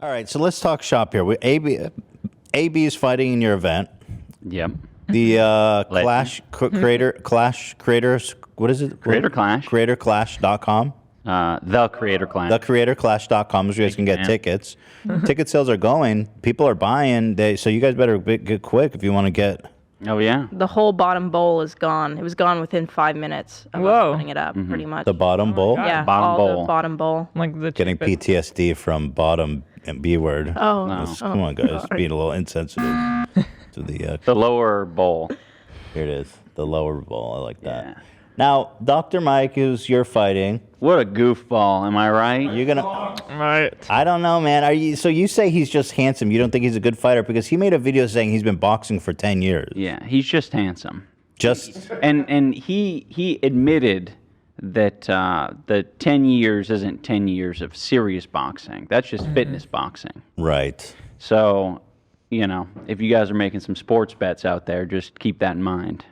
All right, so let's talk shop here. AB is fighting in your event. Yep. The Clash Creators. What is it? Creator Clash. CreatorClash.com. The Creator Clash. TheCreatorClash.com is where you guys can get tickets. Ticket sales are going. People are buying. So you guys better get quick if you want to get. Oh, yeah. The whole bottom bowl is gone. It was gone within 5 minutes of us putting it up, pretty much. The bottom bowl? Yeah, Bottom bowl. the bottom bowl. Like the Getting PTSD from bottom and B word. Oh, No. Come on, guys. Being a little insensitive to the... The lower bowl. Here it is. The lower bowl. I like that. Yeah. Now, Dr. Mike, who's you're fighting. What a goofball, am I right? You're gonna... Right. I don't know, man. Are you? So you say he's just handsome. You don't think he's a good fighter? Because he made a video saying he's been boxing for 10 years. Yeah, he's just handsome. Just... And he admitted that the 10 years isn't 10 years of serious boxing. That's just fitness boxing. Right. So, you know, if you guys are making some sports bets out there, just keep that in mind.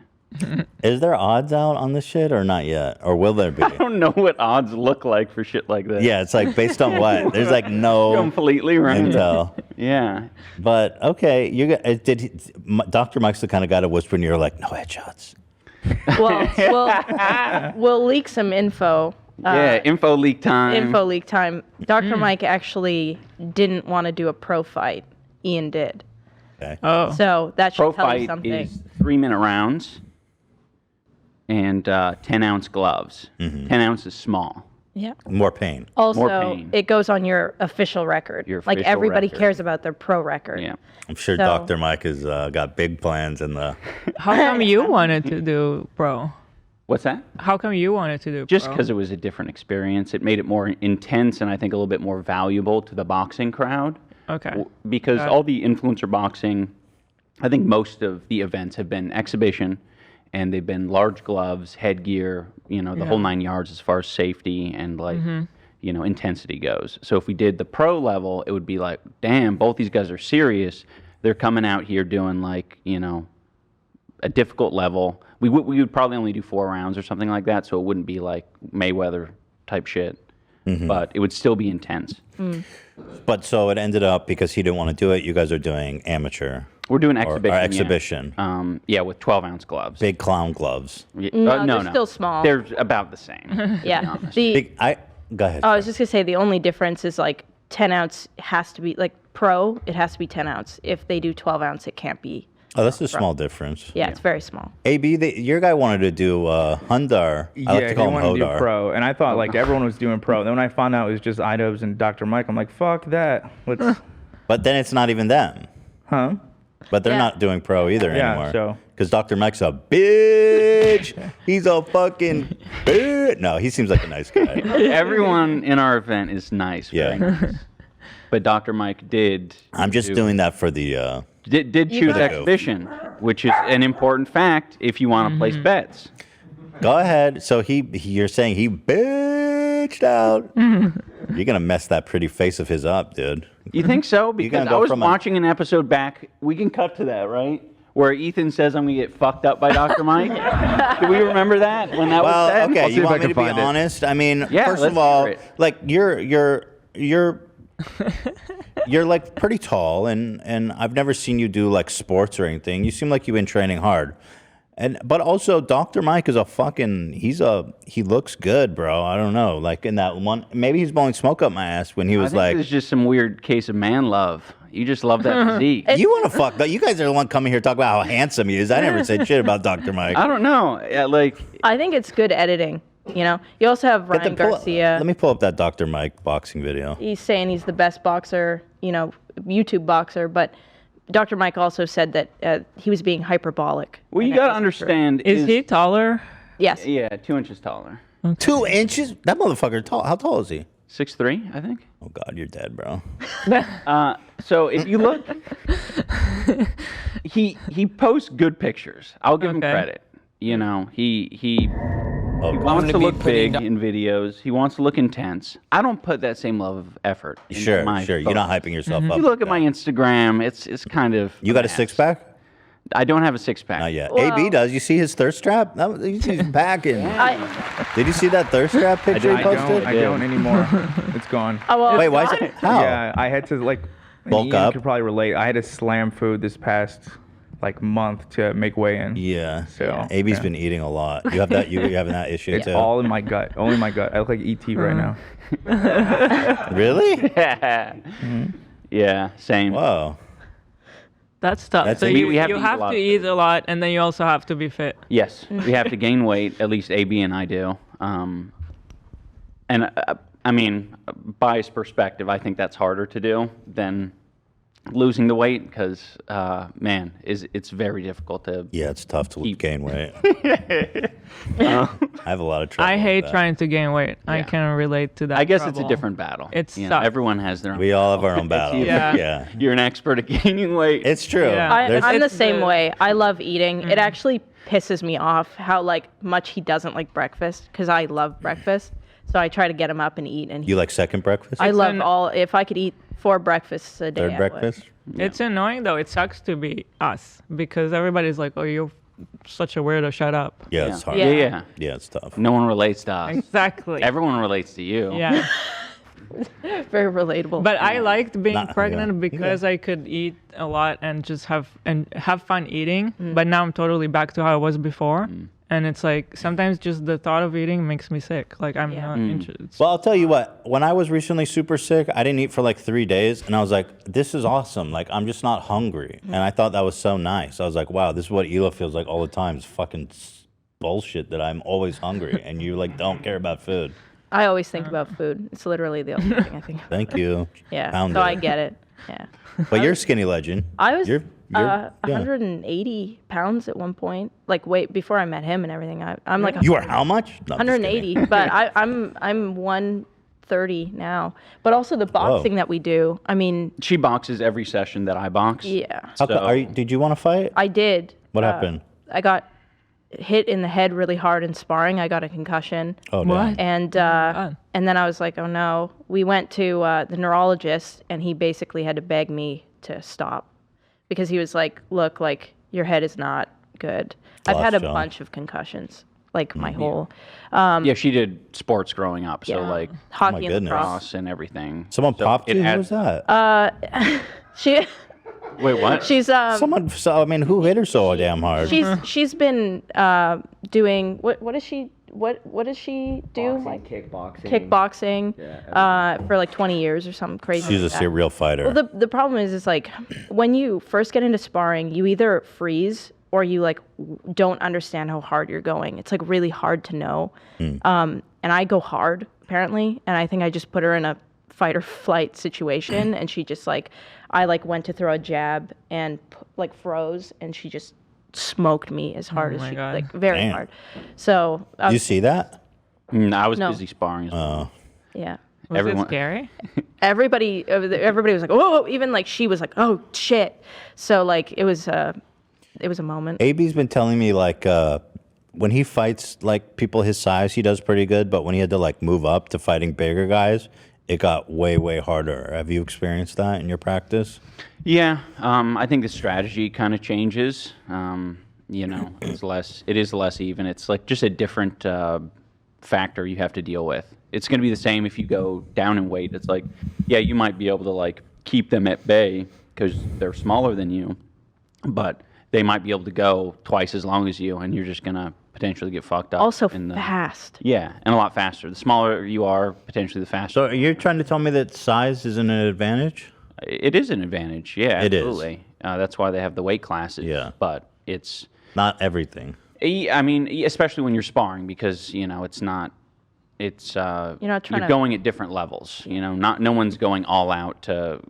Is there odds out on this shit or not yet? Or will there be? I don't know what odds look like for shit like that. Yeah, it's like based on what? There's like no Completely right. intel. Yeah. But okay, Dr. Mike's the kind of guy to whisper in your ear like, no headshots. Well, we'll leak some info. Yeah, info leak time. Info leak time. Dr. Mike actually didn't want to do a pro fight. Ian did. Okay. Oh. So that should Pro tell you fight something. is 3-minute rounds and 10-ounce gloves. 10 ounces small. Yeah. More pain. Also, pain. it goes on your official record. Your like official everybody record. cares about their pro record. Yeah. I'm sure So- Dr. Mike has got big plans in the... How come you wanted to do pro? What's that? How come you wanted to do Just pro? because it was a different experience. It made it more intense and I think a little bit more valuable to the boxing crowd. Okay. Because all the influencer boxing, I think most of the events have been exhibition and they've been large gloves, headgear, you know, the whole 9 yards as far as safety and like, you know, intensity goes. So if we did the pro level, it would be like, damn, both these guys are serious. They're coming out here doing like, you know, a difficult level. We would probably only do 4 rounds or something like that. So it wouldn't be like Mayweather type shit, but it would still be intense. But so it ended up, because he didn't want to do it, you guys are doing amateur. We're doing Or exhibition. exhibition. Yeah, with 12-ounce gloves. Big clown gloves. No, they're still small. They're about the same. Yeah. Go ahead. I was just going to say the only difference is like 10 ounce has to be, like pro, it has to be 10 ounce. If they do 12 ounce, it can't be. Oh, that's a small difference. Yeah, it's very small. AB, your guy wanted to do Hundar. I like to call he him wanted to do Hodar. pro, and I thought like everyone was doing pro. Then when I found out it was just Idubbbz and Dr. Mike, I'm like, fuck that. Let's, But then it's not even them. huh? But they're Yeah. not doing pro either Yeah, anymore. so- Because Dr. Mike's a bitch. He's a fucking bitch. No, he seems like a nice guy. Everyone in our event is nice. Yeah. Very nice. But Dr. Mike did. I'm just doing that for the... Did choose guys- exhibition, which is an important fact if you want to place bets. Go ahead. So you're saying he bitched out. You're going to mess that pretty face of his up, dude. You think so? gonna Because I go was from a- watching an episode back. We can cut to that, right? Where Ethan says I'm gonna get fucked up by Dr. Mike. Do we remember that when that was Well, said? okay, see you if I want me can to be find it. honest? I mean, Yeah, first let's of all, hear it. like you're like pretty tall, and I've never seen you do like sports or anything. You seem like you've been training hard, but also Dr. Mike is he looks good, bro. I don't know, like in that one, maybe he's blowing smoke up my ass when he I was think like, it's just some weird case of man love. You just love that physique. you want to fuck that? You guys are the one coming here talking about how handsome he is. I never said shit about Dr. Mike. I don't know. Like, I think it's good editing. You know, you also have Ryan Garcia. Let me pull up that Dr. Mike boxing video. He's saying he's the best boxer, you know, YouTube boxer, but Dr. Mike also said that he was being hyperbolic. well, you And gotta that wasn't true. understand. Is he taller? Yes. Yeah, 2 inches taller. 2 inches? That motherfucker tall. How tall is he? 6'3", I think. Oh God, you're dead, bro. So if you look, he posts good pictures. I'll give him Okay. credit. You know, he Oh, wants to look big in videos. He wants to look intense. I don't put that same level of effort. into Sure. my You're not photos. hyping yourself up. You look at my Instagram. It's kind of. You got a mess. 6-pack? I don't have a six-pack. Not yet. Well- AB does. You see his thirst trap? He's packing. I, Did you see that thirst trap picture he posted? I don't anymore. It's gone. well, Wait, why is it? How? Yeah, I had to like. Bulk Ian up? could probably relate. I had to slam food this past like month to make weigh in. Yeah. So, AB's yeah. been eating a lot. You have that. You having that issue It's too? all in my gut. Only my gut. I look like ET right now. Really? Yeah, same. Whoa. That's tough. That's So it. you, We have you to eat a have lot to of eat a lot, and then you also have to be fit. Yes, we have to gain weight. At least AB and I do. And I mean, biased perspective, I think that's harder to do than losing the weight because, man, it's very difficult to. Yeah, it's tough to Keep- gain weight. I have a lot of trouble. I with hate that. trying to gain weight. I Yeah. can relate to that. I guess it's a trouble. different battle. It You know, sucks. everyone has their own. We all have our own battles. Yeah. Yeah. You're an expert at gaining weight. It's true. Yeah. There's- I'm the It's same the- way. I love eating. It actually pisses me off how like much he doesn't like breakfast because I love breakfast. So I try to get him up and eat, and you like second breakfast? I love an- all. If I could eat 4 breakfasts a day, Third I would. breakfast? It's annoying though. It sucks to be us because everybody's like, "Oh, you're such a weirdo. Shut up." Yeah, it's hard. Yeah, Yeah. yeah. Yeah, it's tough. No one relates to us. Exactly. Everyone relates to you. Yeah. Very relatable. But I liked being Nah, pregnant yeah. because I could eat a lot and just have fun eating. But now I'm totally back to how I was before. And it's like sometimes just the thought of eating makes me sick. Like I'm not interested. Well, I'll tell you what. When I was recently super sick, I didn't eat for like 3 days, and I was like, "This is awesome! Like, I'm just not hungry." And I thought that was so nice. I was like, "Wow, this is what Hila feels like all the time. It's fucking bullshit that I'm always hungry, and you like don't care about food." I always think about food. It's literally the only thing I think about. Thank you. Yeah. Pound So it. I get it. Yeah. But you're a skinny legend. I was You're, yeah. 180 pounds at one point. Like wait, before I met him and everything. I'm like You are how much? No, I'm just kidding. 180, but I'm 130 now. But also the boxing that we do. I mean, She boxes every session that I box. yeah, How co- So- did you want to fight? I did. What happened? I got hit in the head really hard in sparring. I got a concussion. Oh, What? damn. And then I was like, oh no. We went to the neurologist, and he basically had to beg me to stop because he was like, look, like your head is not good. I've had a Gosh, bunch of concussions, like my whole Yeah, she did sports growing up, so yeah, like hockey and goodness. lacrosse. cross and everything. Someone So popped it you? Who adds- was that? She Wait, what? she's Someone. So, I mean, who hit her so damn hard? she's been doing what does she do like kickboxing for like 20 years or something crazy. She's a like that. serial fighter. Well, the problem is like when you first get into sparring, you either freeze or you like don't understand how hard you're going. It's like really hard to know. And I go hard apparently, and I think I just put her in a fight or flight situation, and she just like I like went to throw a jab and like froze, and she just smoked me as hard as my she God. like very Damn. hard. So you see that? I was No. busy sparring as well. yeah. Was Everyone- it scary? Everybody was like, "Oh!" Even like she was like, "Oh shit!" So like it was a moment. AB's been telling me like when he fights like people his size, he does pretty good. But when he had to like move up to fighting bigger guys, it got way harder. Have you experienced that in your practice? Yeah, I think the strategy kind of changes. You know, it is less even. It's like just a different factor you have to deal with. It's going to be the same if you go down in weight. It's like, yeah, you might be able to like keep them at bay because they're smaller than you, but they might be able to go twice as long as you, and you're just going to potentially get fucked up. Also in the- fast. Yeah, and a lot faster. The smaller you are, potentially the faster. So you're trying to tell me that size isn't an advantage? It is an advantage, yeah, It is. absolutely. That's why they have the weight classes. Yeah. But it's, Not everything. I mean, especially when you're sparring, because you know it's not, it's not trying you're to- going at different levels. You know, no one's going all out to,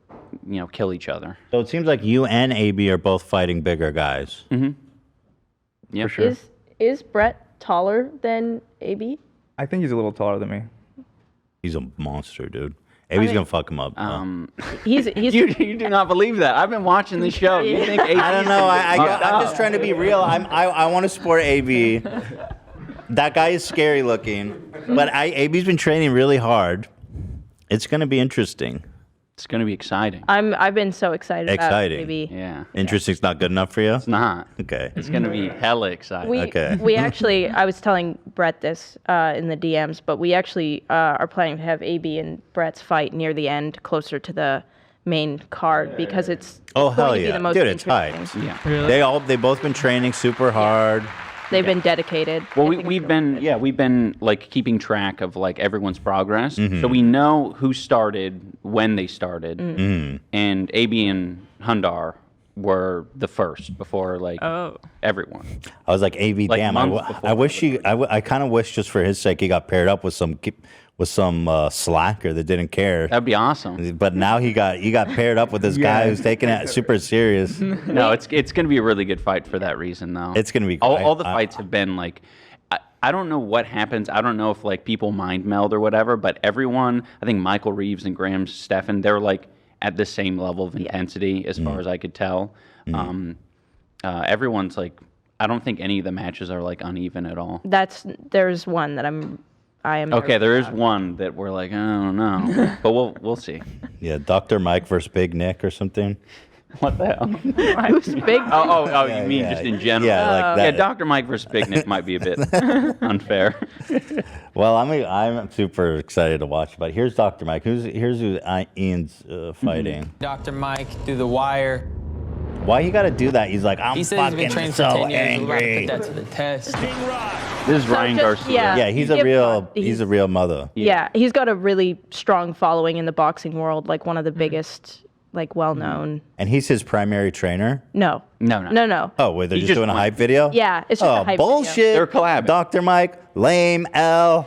you know, kill each other. So it seems like you and AB are both fighting bigger guys. Yeah, For sure. Is Brett taller than AB? I think he's a little taller than me. He's a monster, dude. AB's gonna fuck him up. He's You do not believe that. I've been watching this show. You think I don't know. I'm just trying to be real. I want to support AB. That guy is scary looking, but AB's been training really hard. It's gonna be interesting. It's going to be exciting. I've been so excited. Exciting. About maybe. Yeah. Interesting's not good enough for you? It's not. Okay. It's going to be hella exciting. We actually, I was telling Brett this in the DMs, but we actually are planning to have AB and Brett's fight near the end, closer to the main card, because it's Oh, going hell to be yeah. the most Dude, it's interesting. hyped. Yeah. Really? They've both been training super hard. They've been dedicated. Well, I think we've it's been like keeping track of like everyone's progress, Mm-hmm. so we know who started, when they started, Mm-hmm. and AB and Hundar were the first before like everyone. I was like, AV, Like damn. months before I wish I kind of wish just for his sake he got paired up with some slacker that didn't care. That'd be awesome. But now he got paired up with this guy who's taking it super serious. No, it's going to be a really good fight for that reason, though. It's gonna be all great. the fights have been like. I don't know what happens. I don't know if like people mind meld or whatever, but everyone, I think Michael Reeves and Graham Stephan, they're like at the same level of intensity as far as I could tell. Everyone's like, I don't think any of the matches are like uneven at all. there's one that I am. Okay, nervous there is about. one that we're like, I don't know, but we'll see. Yeah, Dr. Mike versus Big Nick or something. What the hell? Who's big? You mean just in general? Yeah, like that. Yeah, Dr. Mike versus Big Nick might be a bit unfair. Well, I'm super excited to watch. But here's Dr. Mike. Here's who Ian's fighting. Dr. Mike through the wire. Why you got to do that? He's like, I'm He said he's been fucking training for so 10 years. We're about to angry. put that to the test. This is Ryan Garcia. Yeah, he's a real mother. Yeah, he's got a really strong following in the boxing world, like one of the biggest, like well-known. And he's his primary trainer. No. No. Oh, wait, they're He just just doing a won. hype video? Yeah, it's just a Oh, hype video. bullshit. They're collabing. Dr. Mike, lame L.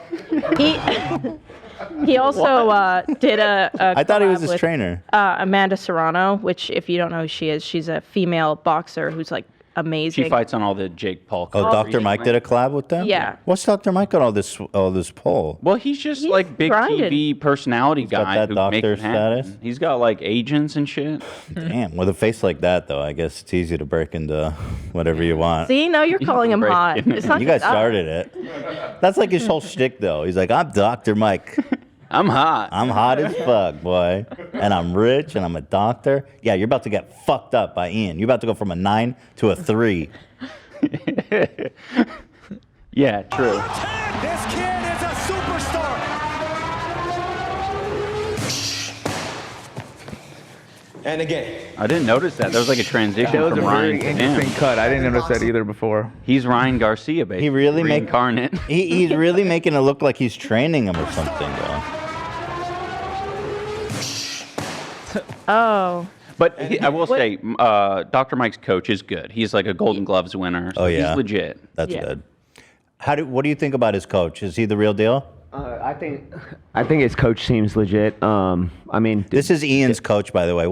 He also did a I thought he was collab his with, trainer. Amanda Serrano, which if you don't know who she is, she's a female boxer who's like amazing. She fights on all the Jake Paul. Oh, cards Dr. Mike did recently. a collab with them? Yeah. What's Dr. Mike got all this pull? Well, he's just like big grinded. TV personality got guy that who doctor makes it happen. status? He's got like agents and shit. Damn, with a face like that, though, I guess it's easy to break into whatever you want. See, now you're calling him Right. hot. It's not You guys just us. started it. That's like his whole shtick, though. He's like, I'm Dr. Mike. I'm hot. I'm hot as fuck, boy. And I'm rich and I'm a doctor. Yeah, you're about to get fucked up by Ian. You're about to go from a 9 to a 3. Yeah, true. This kid is a superstar. And again. I didn't notice that. There was like a transition That was a from Ryan very to interesting him. cut. I didn't notice that either before. He's Ryan Garcia, basically. He really make- reincarnate. He's really making it look like he's training him or something, though. Oh. But I will say, Dr. Mike's coach is good. He's like a Golden Gloves winner. So Oh, yeah? He's legit. That's Yeah. good. What do you think about his coach? Is he the real deal? I think his coach seems legit. I mean, This is Ian's coach, by the way.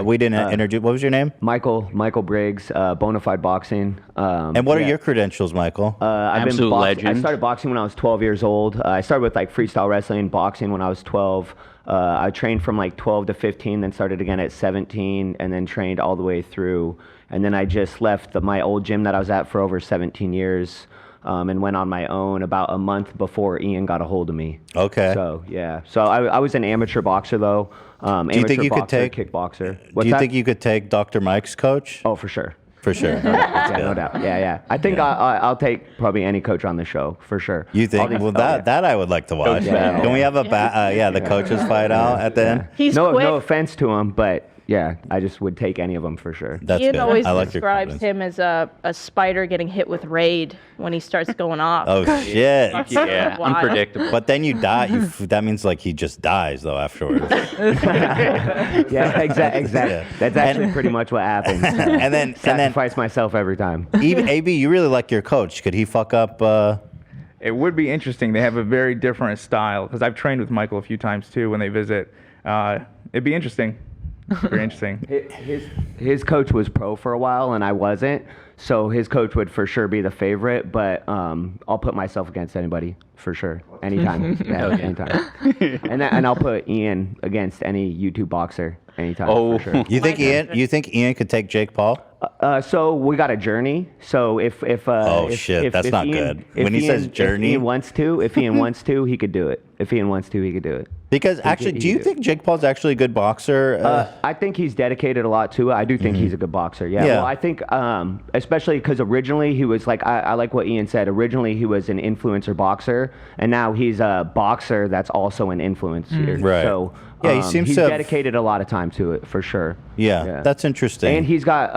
We didn't introduce. What was your name? Michael Briggs, Bonafide Boxing. And what are your credentials, Michael? I've Absolute legend. I started boxing when I was 12 years old. I started with like freestyle wrestling, boxing when I was 12. I trained from like 12 to 15, then started again at 17, and then trained all the way through. And then I just left my old gym that I was at for over 17 years. And went on my own about a month before Ian got a hold of me. Okay. So yeah. So I was an amateur boxer though. Do you think you could take kickboxer? Do you think you could take Dr. Mike's coach? Oh, for sure. For sure. Yeah, no doubt. Yeah. I think I'll take probably any coach on the show for sure. You think? Well, that I would like to watch. Yeah. Can we have a the coaches fight out at the end? He's no quick. offense to him, but yeah, I just would take any of them for sure. That's Ian good. always I like your describes confidence. him as a spider getting hit with raid when he starts going off. Oh shit! Yeah, Wild. unpredictable. But then you die. That means like he just dies though afterwards. Yeah, exactly. That's actually pretty much what happens. and then Sacrifice myself every time. AB, you really like your coach. Could he fuck up? It would be interesting. They have a very different style because I've trained with Michael a few times too when they visit. It'd be interesting. Very interesting. His coach was pro for a while and I wasn't, so his coach would for sure be the favorite. But I'll put myself against anybody for sure, anytime. Yeah, anytime. And I'll put Ian against any YouTube boxer anytime. Oh. For sure. You think Ian could take Jake Paul? So we got a journey. So if shit, that's not good. When he says journey, if Ian wants to, he could do it. If Ian wants to, he could do it. Because actually, do you think Jake Paul's actually a good boxer? I think he's dedicated a lot to it. I do think he's a good boxer. Yeah. Yeah. Well, I think especially because originally he was like I like what Ian said. Originally he was an influencer boxer, and now he's a boxer that's also an influencer. Right. So yeah, he seems he's to have- dedicated a lot of time to it for sure. yeah, that's interesting. And he's got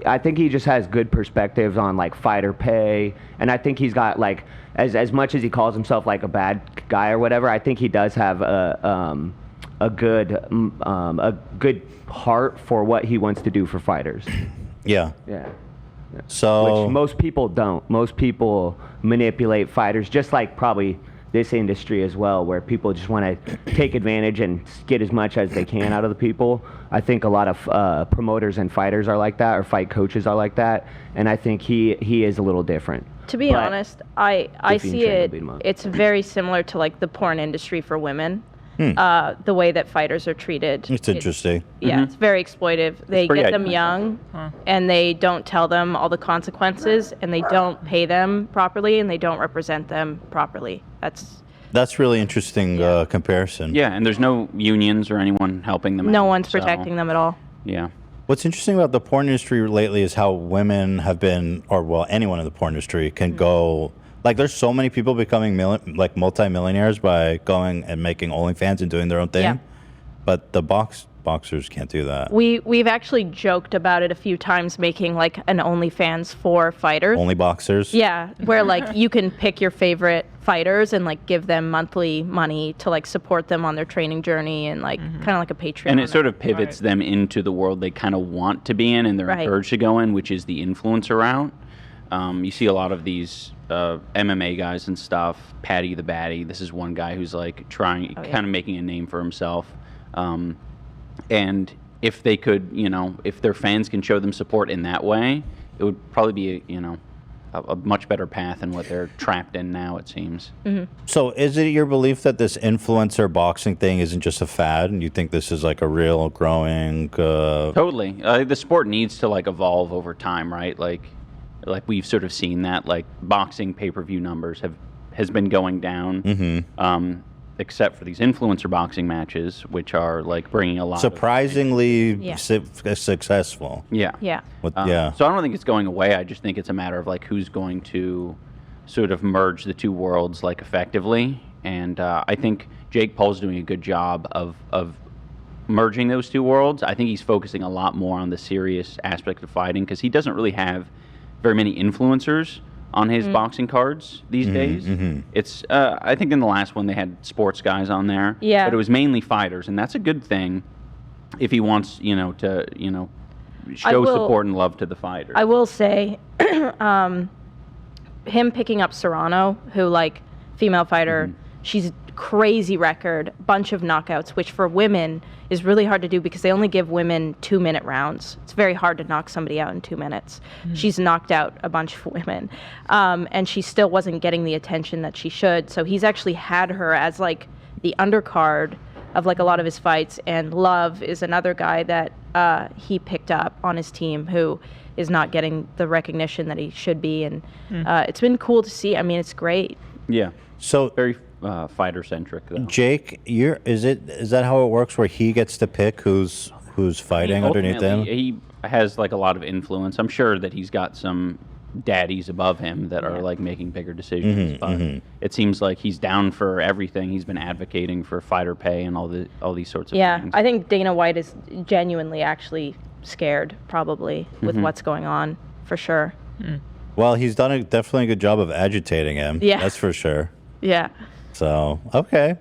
I think he just has good perspectives on like fighter pay, and I think he's got like as much as he calls himself like a bad guy or whatever, I think he does have a good heart for what he wants to do for fighters. yeah. Yeah. So Which most people don't. Most people manipulate fighters, just like probably this industry as well, where people just want to take advantage and get as much as they can out of the people. I think a lot of promoters and fighters are like that, or fight coaches are like that, and I think he is a little different. To be But honest, I if you see train to it. beat 'em up. It's very similar to like the porn industry for women. The way that fighters are treated. it's interesting. Yeah, it's very exploitive. They pretty get them identical. young, and they don't tell them all the consequences, and they don't pay them properly, and they don't represent them properly. That's really interesting comparison. Yeah, and there's no unions or anyone helping them No out, one's so, protecting them at all. Yeah. What's interesting about the porn industry lately is how women have been, or well, anyone in the porn industry can go. Like, there's so many people becoming multi-millionaires by going and making OnlyFans and doing their own thing. Yeah. But the boxers can't do that. We've actually joked about it a few times, making like an OnlyFans for fighters. Only boxers. Yeah, where like you can pick your favorite fighters and like give them monthly money to like support them on their training journey, and like kind of like a Patreon. And it sort of pivots them into the world they kind of want to be in and they're Right. encouraged to go in, which is the influencer route. You see a lot of these MMA guys and stuff. Patty the Batty. This is one guy who's like trying, kind of making a name for himself. And if they could, if their fans can show them support in that way, it would probably be, a much better path than what they're trapped in now, it seems. So is it your belief that this influencer boxing thing isn't just a fad, and you think this is like a real growing? Totally. The sport needs to like evolve over time, right? Like we've sort of seen that. Like boxing pay-per-view numbers has been going down, except for these influencer boxing matches, which are like bringing a lot. Surprisingly Yeah. successful. Yeah. Yeah. Yeah. So I don't think it's going away. I just think it's a matter of like who's going to sort of merge the two worlds like effectively. And I think Jake Paul's doing a good job of merging those two worlds. I think he's focusing a lot more on the serious aspect of fighting because he doesn't really have very many influencers on his boxing cards these days. It's I think in the last one they had sports guys on there. Yeah. But it was mainly fighters, and that's a good thing if he wants, to, show will- support and love to the fighters. I will say, him picking up Serrano, who like female fighter, she's crazy record, bunch of knockouts, which for women is really hard to do because they only give women 2-minute rounds. It's very hard to knock somebody out in 2 minutes. She's knocked out a bunch of women, and she still wasn't getting the attention that she should. So he's actually had her as like the undercard of like a lot of his fights. And Love is another guy that he picked up on his team who is not getting the recognition that he should be. And it's been cool to see. I mean, it's great. Yeah. So Very fighter centric though. Jake, is that how it works where he gets to pick who's fighting underneath him? Ultimately, he has like a lot of influence. I'm sure that he's got some daddies above him that are like making bigger decisions, but it seems like he's down for everything. He's been advocating for fighter pay and all these sorts of things. I think Dana White is genuinely actually scared probably with what's going on for sure. Well, he's done definitely a good job of agitating him. Yeah. That's for sure. Yeah. So, okay.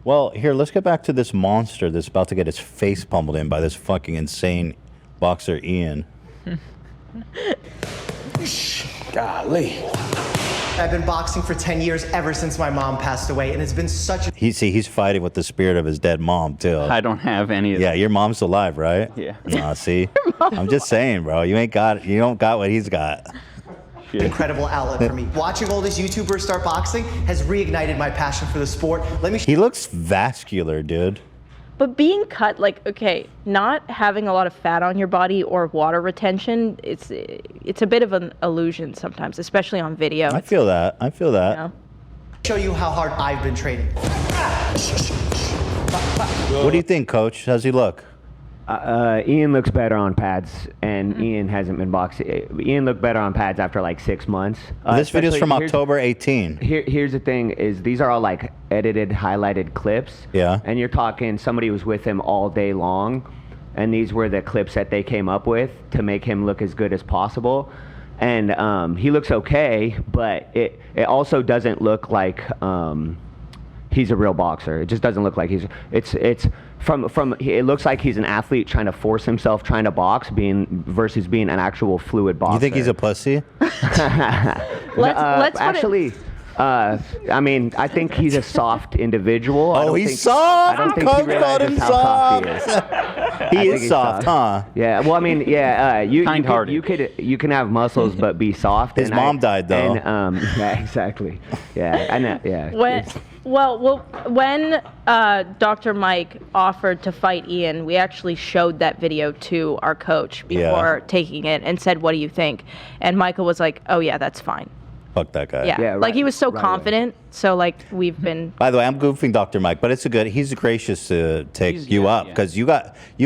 Well, here, let's get back to this monster that's about to get his face pummeled in by this fucking insane boxer, Ian. Golly. I've been boxing for 10 years ever since my mom passed away, and it's been such a He's fighting with the spirit of his dead mom, too. I don't have any of Yeah, that. your mom's alive, right? Yeah. Nah, see? I'm just saying, bro. You don't got what he's got. incredible outlet for me. Watching all these YouTubers start boxing has reignited my passion for the sport. He looks vascular, dude. But being cut, like, okay, not having a lot of fat on your body or water retention, it's a bit of an illusion sometimes, especially on video. I feel that. You know? Show you how hard I've been training. What do you think, Coach? How's he look? Ian looks better on pads, and Ian hasn't been boxing. Ian looked better on pads after like 6 months. This video's from Here's- October 18. Here's the thing: is these are all like edited, highlighted clips. Yeah. And you're talking somebody was with him all day long, and these were the clips that they came up with to make him look as good as possible. And he looks okay, but it also doesn't look like he's a real boxer. It just doesn't look like it's from it looks like he's an athlete trying to force himself trying to box versus being an actual fluid boxer. You think he's a pussy? Let's actually I mean, I think he's a soft individual. I Oh, don't he's think- soft. I don't think Coach he called him realizes how soft he is. He I is think he's soft, huh? Yeah. Well, I mean, yeah. Kind-hearted. You can have muscles but be soft. His mom died, though. And, yeah, exactly. Yeah. I know. Yeah. When Dr. Mike offered to fight Ian, we actually showed that video to our coach before taking it and said, "What do you think?" And Michael was like, "Oh yeah, that's fine." Fuck that guy. Yeah, right- like he was so right away. confident. So like we've been. By the way, I'm goofing Dr. Mike, but he's gracious to take you up yeah. because you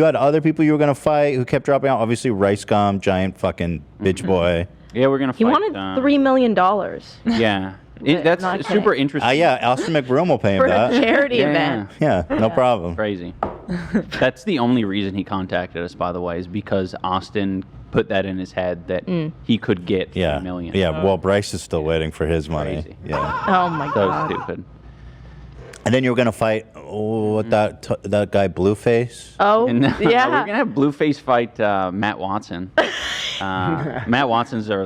had other people you were gonna fight who kept dropping out. Obviously, Rice Gum, giant fucking bitch boy. Yeah, we're gonna fight. He wanted $3 million for Yeah, Not that's kidding. super interesting. Yeah, Austin McBroom will pay him a that. charity Yeah, event. Yeah, no problem. Crazy. That's the only reason he contacted us, by the way, is because Austin put that in his head that he could get Yeah, $3 million. yeah. Well, Bryce is still waiting for his money. Crazy. Yeah, Oh my So god. stupid. and then you were gonna fight that guy Blueface. Oh And we're yeah. gonna have Blueface fight Matt Watson. Matt Watson's our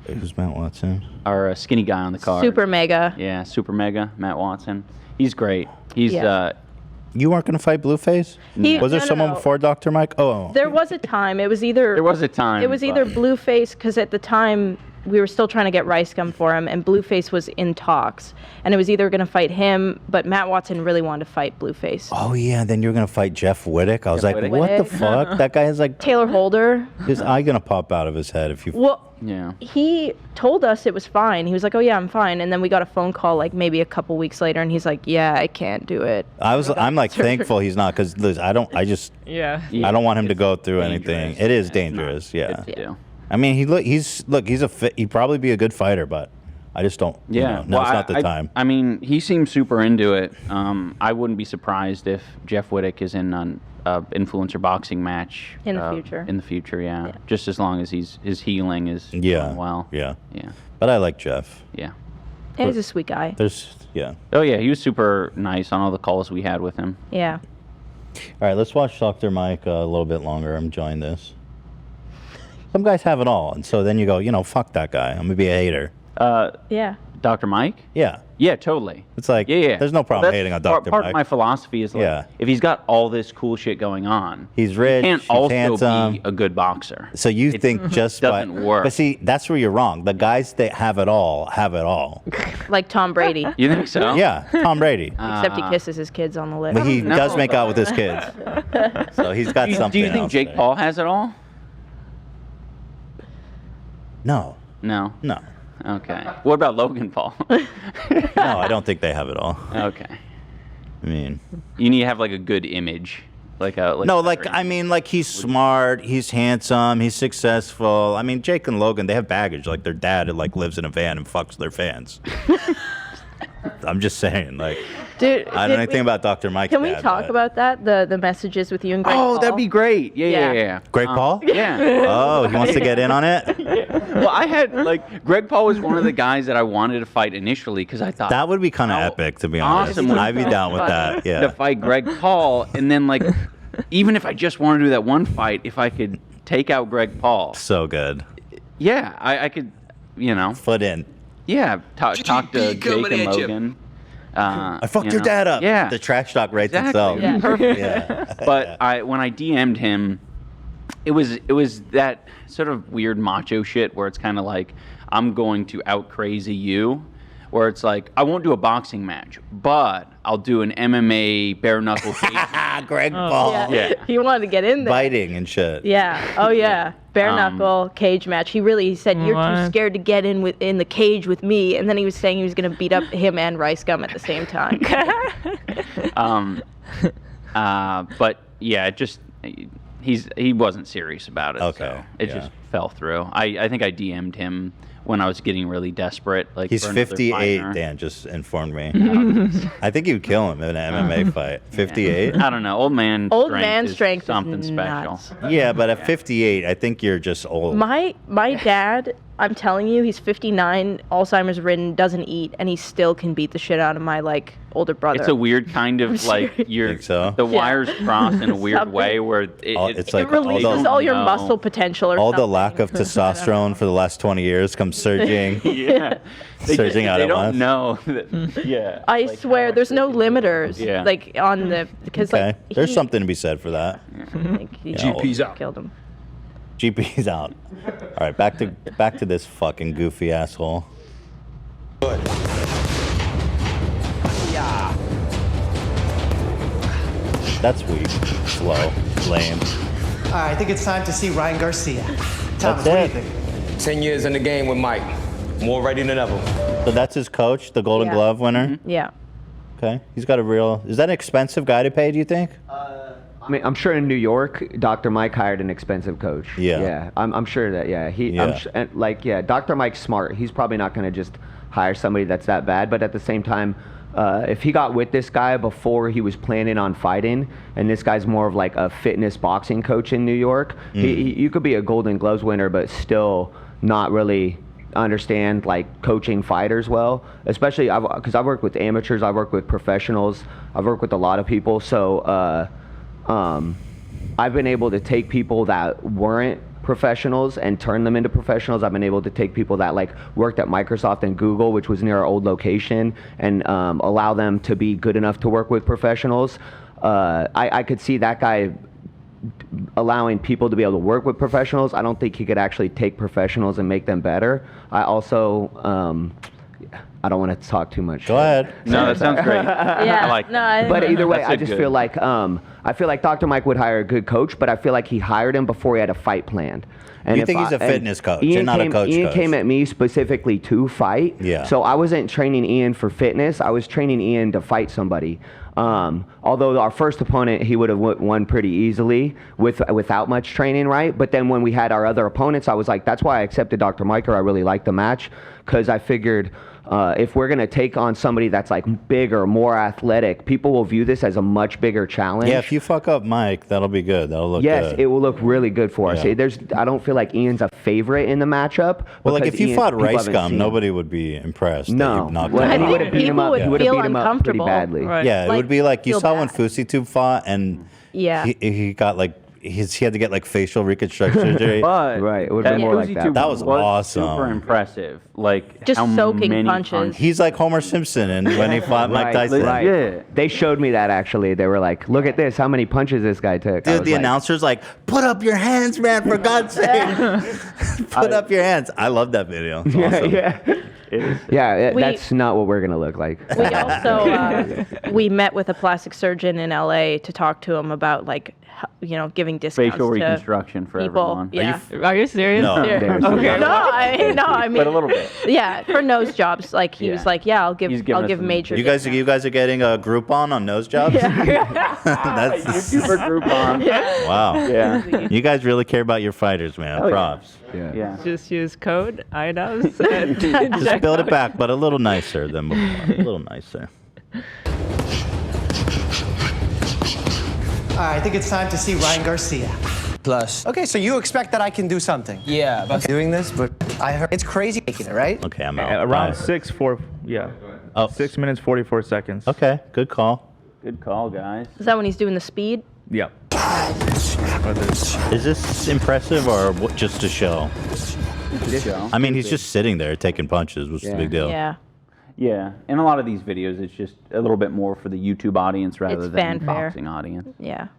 Who's Matt Watson? our skinny guy on the card. Super mega. Yeah, super mega Matt Watson. He's great. He's Yeah. You weren't gonna fight Blueface? Was there no, someone no. before Dr. Mike? Oh, There was a time. It was either. there was a time. It was either but- Blueface, because at the time we were still trying to get Rice Gum for him, and Blueface was in talks, and it was either going to fight him, but Matt Watson really wanted to fight Blueface. Oh yeah, then you're gonna fight Jeff Wittick. I was like, Wittick. what the Wittick. fuck? That guy has like Taylor Holder. his eye gonna pop out of his head if you. Well, Yeah. he told us it was fine. He was like, "Oh yeah, I'm fine." And then we got a phone call like maybe a couple weeks later, and he's like, "Yeah, I can't do it." I'm like thankful he's not because Liz, I don't want him to go through anything. dangerous. It is Yeah, dangerous. Yeah. Good to do. I mean, he'd probably be a good fighter, but I just don't. Yeah, it's not the time. I mean, he seems super into it. I wouldn't be surprised if Jeff Wittick is in an influencer boxing match In the future. In the future, yeah. Just as long as his healing is going well. Yeah. Yeah. But I like Jeff. Yeah. Yeah, he's a sweet guy. Yeah. Oh yeah, he was super nice on all the calls we had with him. Yeah. All right, let's watch Dr. Mike a little bit longer. I'm enjoying this. Some guys have it all, and so then you go, fuck that guy. I'm gonna be a hater. Yeah. Dr. Mike? Yeah. Yeah, totally. It's like, Yeah. there's no problem That's hating on part Dr. Part Mike. of my philosophy is like, Yeah. if he's got all this cool shit going on, He's rich, he can't he's also handsome. be a good boxer. So you It think just doesn't work. But see, that's where you're wrong. The guys that have it all have it all. Like Tom Brady. You think so? Yeah, Tom Brady. Except he kisses his kids on the lips. But he No. does make out with his kids. So he's got something Do you think else Jake there. Paul has it all? No. No. No. Okay. What about Logan Paul? No, I don't think they have it all. Okay. I mean, You need to have like a good image, like he's smart, he's handsome, he's successful. I mean, Jake and Logan, they have baggage. Like their dad, lives in a van and fucks their fans. I'm just saying, Dude, I don't know anything about Dr. Mike's Can we dad, talk but- about that? The messages with you and Greg Oh, Paul? that'd be great. Yeah. Yeah. Greg Paul? Yeah. Oh, he wants to get in on it? Well, I had Greg Paul was one of the guys that I wanted to fight initially because I thought That would be kind of How epic, to be honest. awesome would I'd be it be down with that. to Yeah. fight Greg Paul, and then even if I just want to do that one fight, if I could take out Greg Paul, So good. yeah, I could, Foot in. yeah, talk to Jake and Logan. I fucked your dad up. Yeah. The trash talk writes Exactly. itself. Yeah. Perfect. Yeah. But when I DM'd him, it was that sort of weird macho shit where it's kind of like, I'm going to out crazy you, where it's like, I won't do a boxing match, but I'll do an MMA bare knuckle cage. Greg Paul. Yeah. He wanted to get in there. Biting and shit. Yeah. Oh yeah. Bare knuckle cage match. He said you're too What? scared to get in the cage with me, and then he was saying he was gonna beat up him and Rice Gum at the same time. But yeah, he wasn't serious about it. Okay, So it yeah. just fell through. I think I DM'd him when I was getting really desperate. Like He's for another 58, fighter. Dan just informed me. I think you'd kill him in an MMA fight. 58? I don't know. Old man strength is something special. nuts. Yeah, but at 58, I think you're just old. My dad, I'm telling you, he's 59, Alzheimer's ridden, doesn't eat, and he still can beat the shit out of my older brother. It's a weird kind of you're Think so? the wires cross in a weird Something. way where It's it like releases all your No. muscle potential or all something. the lack of testosterone for the last 20 years comes surging. yeah. Surging out they at don't once. know. That, yeah. I like swear, how much there's no it- limiters. Yeah. On the because Okay, there's he, something to be said for that. he GP's out. killed him. GP's out. All right, back to this fucking goofy asshole. That's weak, slow, lame. All right, I think it's time to see Ryan Garcia. Thomas, That's what do you it. think? 10 years in the game with Mike. More ready than ever. So that's his coach, the Golden Yeah. Glove winner. Yeah. Okay, he's got a real. Is that an expensive guy to pay? Do you think? I mean, I'm sure in New York, Dr. Mike hired an expensive coach. Yeah. Yeah. I'm sure that. Yeah. Yeah. Dr. Mike's smart. He's probably not going to just hire somebody that's that bad. But at the same time, if he got with this guy before he was planning on fighting, and this guy's more of like a fitness boxing coach in New York, you could be a Golden Gloves winner, but still not really understand like coaching fighters well, especially because I've worked with amateurs, I've worked with professionals, I've worked with a lot of people. So I've been able to take people that weren't professionals and turn them into professionals. I've been able to take people that like worked at Microsoft and Google, which was near our old location, and allow them to be good enough to work with professionals. I could see that guy allowing people to be able to work with professionals. I don't think he could actually take professionals and make them better. I also, I don't want to talk too much. Go ahead. No, that sounds great. Yeah. I like no, that. I, But either way, That's I a just good- feel like Dr. Mike would hire a good coach, but I feel like he hired him before he had a fight planned. And You if think he's a and fitness coach and not a coach Ian coach. came at me specifically to fight. Yeah. So I wasn't training Ian for fitness. I was training Ian to fight somebody. Although our first opponent, he would have won pretty easily without much training, right? But then when we had our other opponents, I was like, that's why I accepted Dr. Meiker. I really liked the match because I figured if we're going to take on somebody that's like bigger, more athletic, people will view this as a much bigger challenge. Yeah, if you fuck up Mike, that'll be good. That'll look Yes, good. it will look really good for us. Yeah. I don't feel like Ian's a favorite in the matchup. Well, like because if you Ian- fought people Rice haven't Gum, seen him. nobody would be impressed. that No, you knocked well, him and out. he would have beat him people up. would He would have feel beat him up pretty uncomfortable. badly. Right. Yeah, it Like, would be like you feel saw when bad. Fusi Tube fought, and Yeah. he got like he had to get like facial reconstruction surgery. But Right, it would've been more like Uzi that. Tube That was awesome. Super impressive. Like Just how soaking many punches. He's like Homer Simpson, and when he fought Mike Tyson, Right. Yeah. They showed me that actually. They were like, "Look at this! How many punches this guy took." I dude, was the like, announcer's like, "Put up your hands, man! For God's sake, put up your hands!" I love that video. It's awesome. Yeah, We- that's not what we're gonna look like. We also we met with a plastic surgeon in LA to talk to him about like giving discounts facial to reconstruction for people. everyone. Yeah. Are you serious? No. Yeah. There's- Okay. No, I mean But a little bit. Yeah, for nose jobs. Like he was Yeah. like, yeah, I'll He's giving I'll us give some- major. You guys are getting a Groupon on nose jobs. That's YouTuber Groupon. wow. Yeah. You guys really care about your fighters, man. Oh, yeah. Props. Yeah. Just use code Idubbbz. Just build it back, but a little nicer than before. A little nicer. All right, I think it's time to see Ryan Garcia. Plus. Okay, so you expect that I can do something. Yeah, but Doing this, but I heard it's crazy making it, right? Okay, I'm out. Around Bye. Oh. 6 minutes 44 seconds. Okay, good call. Good call, guys. Is that when he's doing the speed? Yep. Is this impressive or just a show? Show. I mean, he's just sitting there taking punches. What's the Yeah. big deal? Yeah. Yeah, in a lot of these videos, it's just a little bit more for the YouTube audience rather It's than the fanfare. boxing audience. Yeah.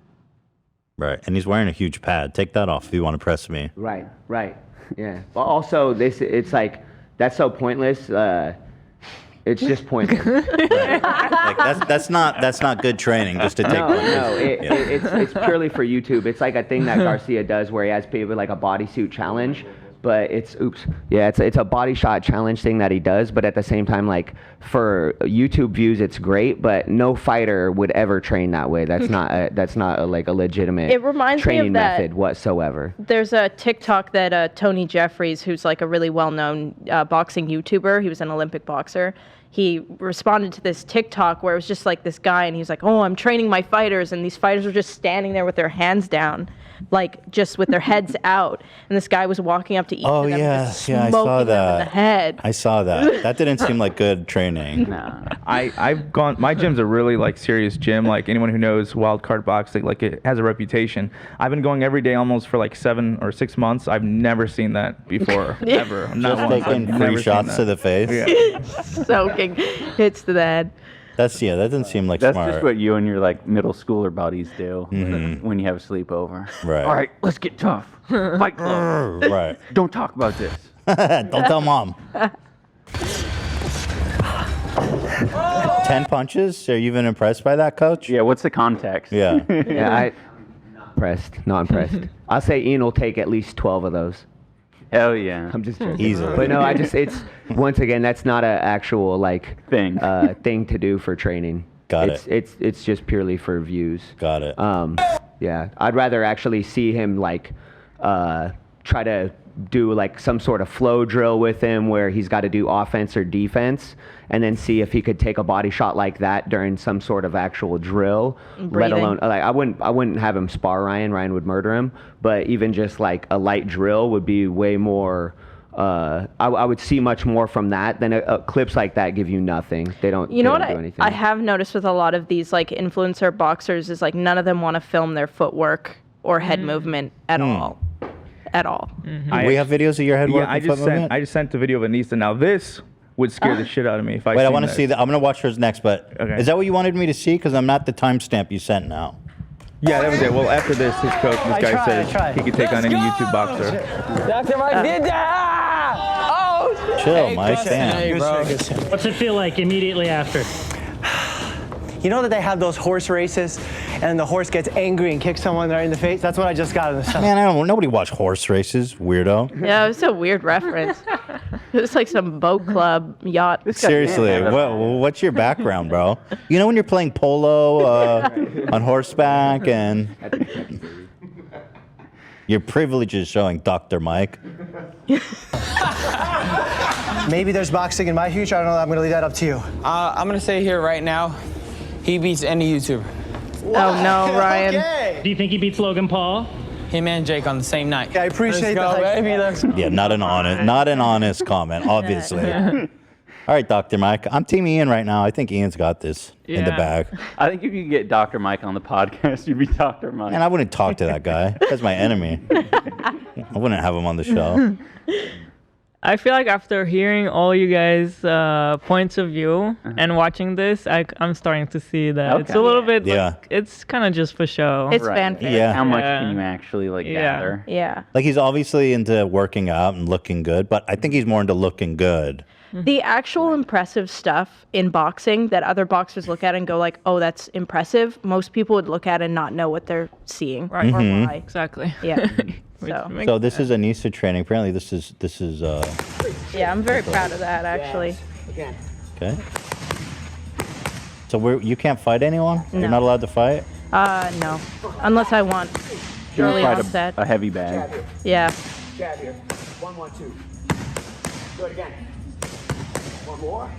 Right. And he's wearing a huge pad. Take that off if you want to press me. Right. Yeah. Well, also, it's like that's so pointless. It's just pointless. Like that's not good training just to take No, one. no, it's purely for YouTube. It's like a thing that Garcia does where he has people like a bodysuit challenge, but it's it's a body shot challenge thing that he does. But at the same time, like for YouTube views, it's great, but no fighter would ever train that way. That's not like a legitimate It reminds me of training that- method whatsoever. There's a TikTok that Tony Jeffries, who's like a really well-known boxing YouTuber, he was an Olympic boxer. He responded to this TikTok where it was just like this guy, and he was like, "Oh, I'm training my fighters," and these fighters were just standing there with their hands down, like just with their heads out, and this guy was walking up to each Oh of them, yeah, just yeah, I smoking saw them that. in the head. I saw that. That didn't seem like good training. I've gone. My gym's a really like serious gym. Like anyone who knows wild card boxing, like it has a reputation. I've been going every day almost for like 7 or 6 months. I've never seen that before, ever. Not Just once. taking I've never free seen shots that. to the face. Yeah. Soaking hits to the head. That doesn't seem like That's smart. just what you and your like middle schooler buddies do when you have a sleepover. Right. All right, let's get tough. Fight club. Right. Don't talk about this. Don't tell mom. 10 punches? Are you even impressed by that, coach? Yeah. What's the context? Yeah. Yeah, not impressed. I'll say Ian will take at least 12 of those. Hell yeah. I'm just joking. Easily. But no, it's once again, that's not an actual like Thing. thing to do for training. Got It's just purely for views. Got it. Yeah, I'd rather actually see him like try to do like some sort of flow drill with him where he's got to do offense or defense, and then see if he could take a body shot like that during some sort of actual drill. Let Breathing. alone like I wouldn't have him spar Ryan. Ryan would murder him. But even just like a light drill would be way more. I would see much more from that than clips like that give you nothing. They don't. You know they what don't do I anything. have noticed with a lot of these like influencer boxers is like none of them want to film their footwork or head movement at all. At all. We have videos of your head work. Yeah, I just sent the video of Anissa. Now this would scare the shit out of me if I. Wait, I seen want to this. see that. I'm gonna watch hers next. But Okay. is that what you wanted me to see? Because I'm not the timestamp you sent now. Yeah, that was it. Well, after this, his coach, this guy tried. said he could take on any YouTube boxer. Dr. Mike did that! Oh! Chill, Mike. Hey, Damn. bro. What's it feel like immediately after? You know that they have those horse races, and the horse gets angry and kicks someone right in the face? That's what I just got in the stomach. Man, I don't. Nobody watch horse races, weirdo. Yeah, it was a weird reference. It was like some boat club yacht. Seriously, what's your background, bro? You know when you're playing polo on horseback and your privilege is showing, Dr. Mike. Maybe there's boxing in my future. I don't know. I'm going to leave that up to you. I'm gonna say here right now, he beats any YouTuber. Oh no, Ryan. Okay. Do you think he beats Logan Paul? Him and Jake on the same night. I appreciate Let's go, that. baby. Let's go. Yeah, not an honest comment, obviously. All right, Dr. Mike. I'm Team Ian right now. I think Ian's got this in the Yeah. bag. I think if you could get Dr. Mike on the podcast, you'd be Dr. Mike. And I wouldn't talk to that guy. That's my enemy. I wouldn't have him on the show. I feel like after hearing all you guys' points of view and watching this, I'm starting to see that it's a little bit like, it's kind of just for show. It's fanfic. Yeah. How much Yeah. can you actually like Yeah. gather? Yeah. Like he's obviously into working out and looking good, but I think he's more into looking good. The actual impressive stuff in boxing that other boxers look at and go like, "Oh, that's impressive." Most people would look at and not know what they're seeing Right. or why. Exactly. Yeah. Which So makes So this is Anissa training. Apparently this is yeah, I'm very proud of that actually. okay. So you can't fight anyone? You're No. not allowed to fight? No, unless I want. You Early fight onset. a heavy bag. Yeah. Jab here. 1, 1, 2. Do it again. One more.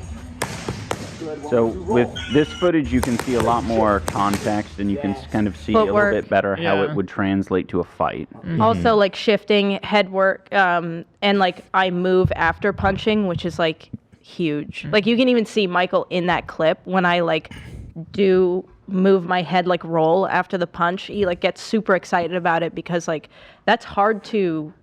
Good. One, So two, roll. with this footage, you can see a lot more context, and you can kind of see a Footwork. little bit better how Yeah. it would translate to a fight. Also like shifting head work, and like I move after punching, which is like huge. Like you can even see Michael in that clip when I like do move my head like roll after the punch. He like gets super excited about it because like that's hard to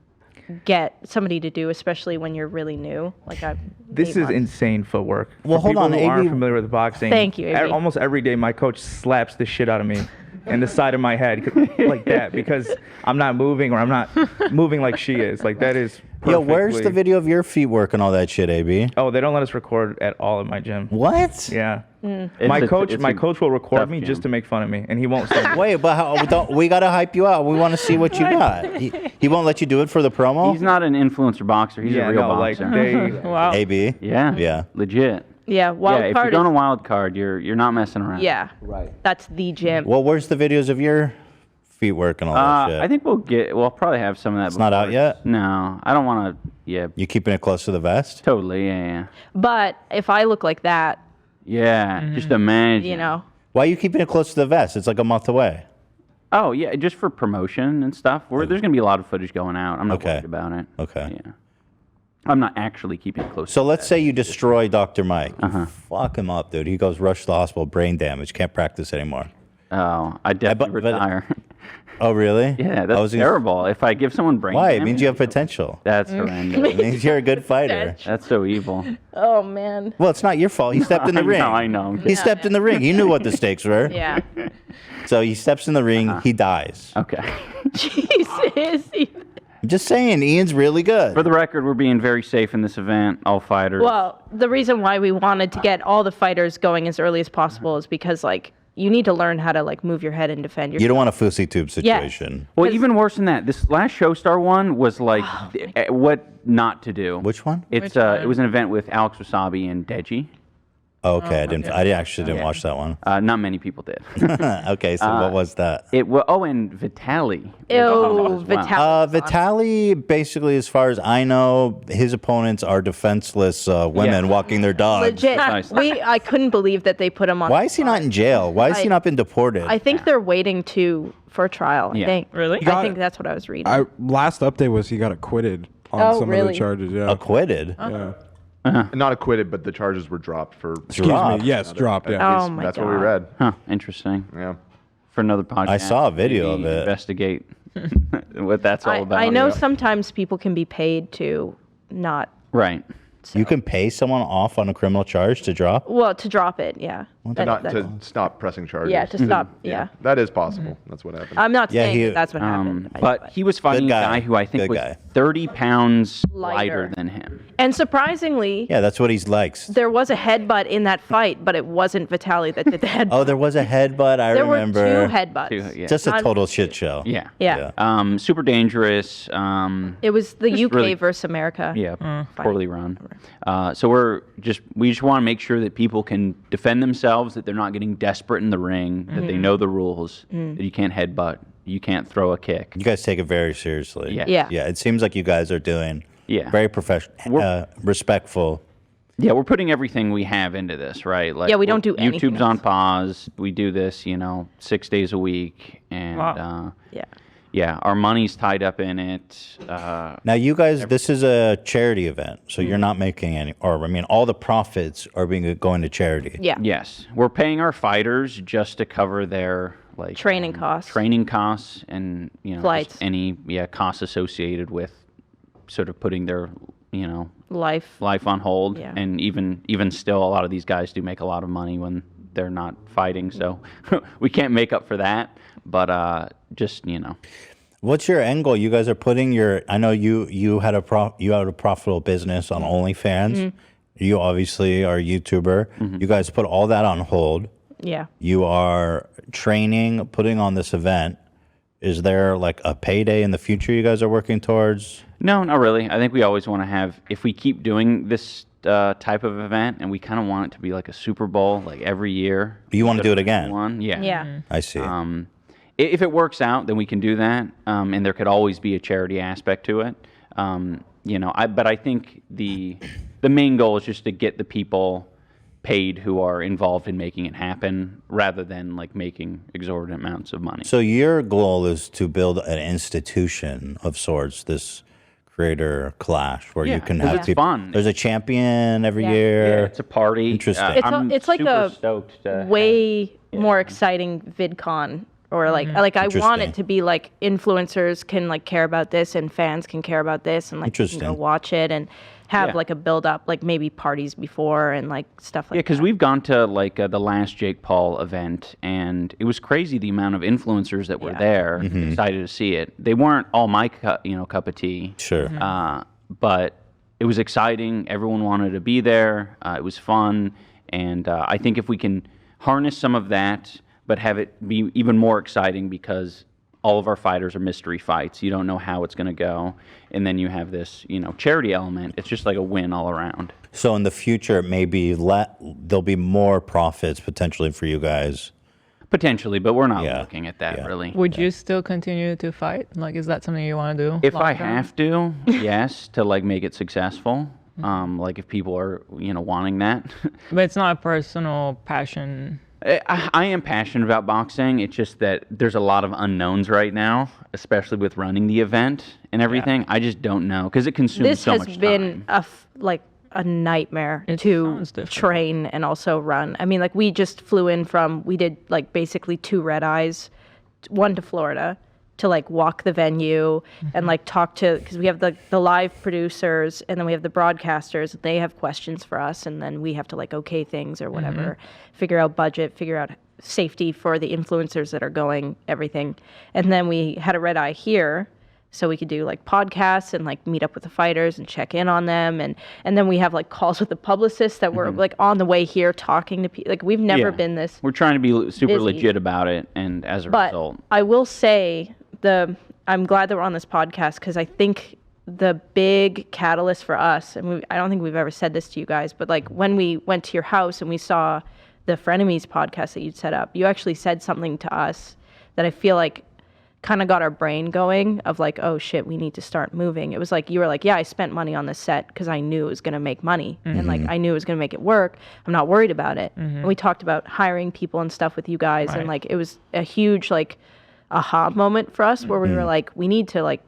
get somebody to do, especially when you're really new. Like I've This 8 is months. insane footwork. Well, For hold people on, who aren't AB familiar with boxing. Thank you, AB. Almost every day, my coach slaps the shit out of me. in the side of my head like that because I'm not moving or I'm not moving like she is. Like that is perfectly. Yo, where's the video of your feet work and all that shit, AB? Oh, they don't let us record at all at my gym. What? Yeah. It's My a coach will record tough me gym. just to make fun of me, and he won't say. Wait, but we gotta hype you out. We want to see what you got. He won't let you do it for the promo. He's not an influencer boxer. He's a real boxer. Wow. AB. Yeah. Legit. Yeah, wild If card. you're going to wild card, you're not messing around. Yeah. Right. That's the gym. Well, where's the videos of your feet work and all that shit? I think we'll probably have some of that. It's not out yet? No, I don't want to. Yeah. You keeping it close to the vest? Totally. Yeah. But if I look like that, Yeah. Just imagine. you know, Why are you keeping it close to the vest? It's like a month away. Oh yeah, just for promotion and stuff. There's gonna be a lot of footage going out. I'm not Okay. worried about it. Okay. Yeah. I'm not actually keeping it close. So to let's say you destroy Dr. Mike. Uh-huh. Fuck him up, dude. He goes rush to the hospital, brain damage, can't practice anymore. Oh, I definitely retire. Oh, really? Yeah, that's terrible. If I give someone brain Why? damage, It means you have potential. That's horrendous. It means you're a good fighter. That's so evil. oh man. Well, it's not your fault. He stepped in the ring. I know. He stepped in the ring. He knew what the stakes were. Yeah. So he steps in the ring. He dies. Okay. Jesus. I'm just saying, Ian's really good. For the record, we're being very safe in this event. All fighters. Well, the reason why we wanted to get all the fighters going as early as possible is because like you need to learn how to like move your head and defend yourself. You don't want a fousey tube situation. Well, even worse than that, this last Showstar one was like what not to do. Which one? It's it was an event with Alex Wasabi and Deji. Oh, okay, I actually didn't watch that one. Not many people did. Okay, so what was that? And Vitaly. Vitaly, basically, as far as I know, his opponents are defenseless women walking their dogs. Legit. I couldn't believe that they put him on. Why is he not in jail? Why has he not been deported? I think they're waiting for a trial. I think. Really? I think that's what I was reading. Last update was he got acquitted on some of the charges. Yeah. Acquitted? Yeah. Not acquitted, but the charges were dropped for. Excuse me. Yes, dropped. Yeah. Oh my That's God. what we read. Huh. Interesting. Yeah. For another podcast. I saw a video maybe of it. Investigate what that's all about. I know sometimes people can be paid to not. Right. You can pay someone off on a criminal charge to drop? Well, to drop it, yeah. To stop pressing charges. Yeah, to stop. Yeah. That is possible. That's what happened. I'm not saying that's what happened. But he was fighting a guy who I think Good was guy. 30 pounds Lighter. lighter than him. And surprisingly, Yeah, that's what he likes. there was a headbutt in that fight, but it wasn't Vitaly that did the headbutt. Oh, there was a headbutt. I there remember. were two headbutts. Yeah. Just a Not- total shit show. Yeah. Yeah. Super dangerous. It was the just UK really- versus America. Yeah, poorly run. So we just want to make sure that people can defend themselves, that they're not getting desperate in the ring, that they know the rules, that you can't headbutt, you can't throw a kick. You guys take it very seriously. Yeah. Yeah. Yeah, it seems like you guys are doing very professional, respectful. Yeah, we're putting everything we have into this, right? Like Yeah, we don't do anything YouTube's on pause. We do this, 6 days a week, and yeah, our money's tied up in it. Now, you guys, this is a charity event, so you're not making any, or I mean, all the profits are going to charity. Yeah. Yes, we're paying our fighters just to cover their Training costs. training costs, and just Flights. any costs associated with sort of putting their Life. on hold. Yeah. And even still, a lot of these guys do make a lot of money when they're not fighting, so we can't make up for that. But just What's your end goal? You guys are putting I know you had a profitable business on OnlyFans. You obviously are a YouTuber. You guys put all that on hold. Yeah. You are training, putting on this event. Is there like a payday in the future you guys are working towards? No, not really. I think we always want to have, if we keep doing this type of event, and we kind of want it to be like a Super Bowl, like every year. You want to do it again? Yeah. Yeah. I see. If it works out, then we can do that, and there could always be a charity aspect to it. But I think the main goal is just to get the people paid who are involved in making it happen, rather than like making exorbitant amounts of money. So your goal is to build an institution of sorts, this creator clash, where you can have it's people. fun. There's a champion every year. Yeah, it's a party. Interesting. I'm It's like super a stoked to way more exciting VidCon or like I want Interesting. it to be like influencers can like care about this and fans can care about this and like you can go Interesting. watch it and have Yeah. like a build up, like maybe parties before and like stuff like Yeah, because we've gone to like the last Jake Paul event, and it was crazy the amount of influencers that were there, excited to see it. They weren't all my cup of tea, Sure. but it was exciting. Everyone wanted to be there. It was fun, and I think if we can harness some of that, but have it be even more exciting, because all of our fighters are mystery fights. You don't know how it's going to go, and then you have this, charity element. It's just like a win all around. So in the future, maybe there'll be more profits potentially for you guys. Potentially, but we're not Yeah. looking at that really. Would you still continue to fight? Like, is that something you want to do? If I long term? have to, yes, to like make it successful. Like if people are, wanting that. But it's not a personal passion. I am passionate about boxing. It's just that there's a lot of unknowns right now, especially with running the event and everything. I just don't know, because it consumes this so has much been time. a nightmare It to sounds difficult. train and also run. I mean, like we just flew in we did like basically 2 red eyes, one to Florida to like walk the venue and like talk to, because we have the live producers and then we have the broadcasters. They have questions for us and then we have to like okay things or whatever, figure out budget, figure out safety for the influencers that are going, everything. And then we had a red eye here, so we could do like podcasts and like meet up with the fighters and check in on them. And then we have like calls with the publicists that were like on the way here talking to people. Like we've never Yeah. been this. We're trying to be super busy. legit about it, and as a But result, I will say I'm glad that we're on this podcast, because I think the big catalyst for us, and I don't think we've ever said this to you guys, but like when we went to your house and we saw the Frenemies podcast that you'd set up, you actually said something to us that I feel like kind of got our brain going of like, oh shit, we need to start moving. It was like, you were like, yeah, I spent money on this set because I knew it was going to make money. And like, I knew it was going to make it work. I'm not worried about it. And we talked about hiring people and stuff with you guys. And like, it was a huge like aha moment for us where we were like, we need to like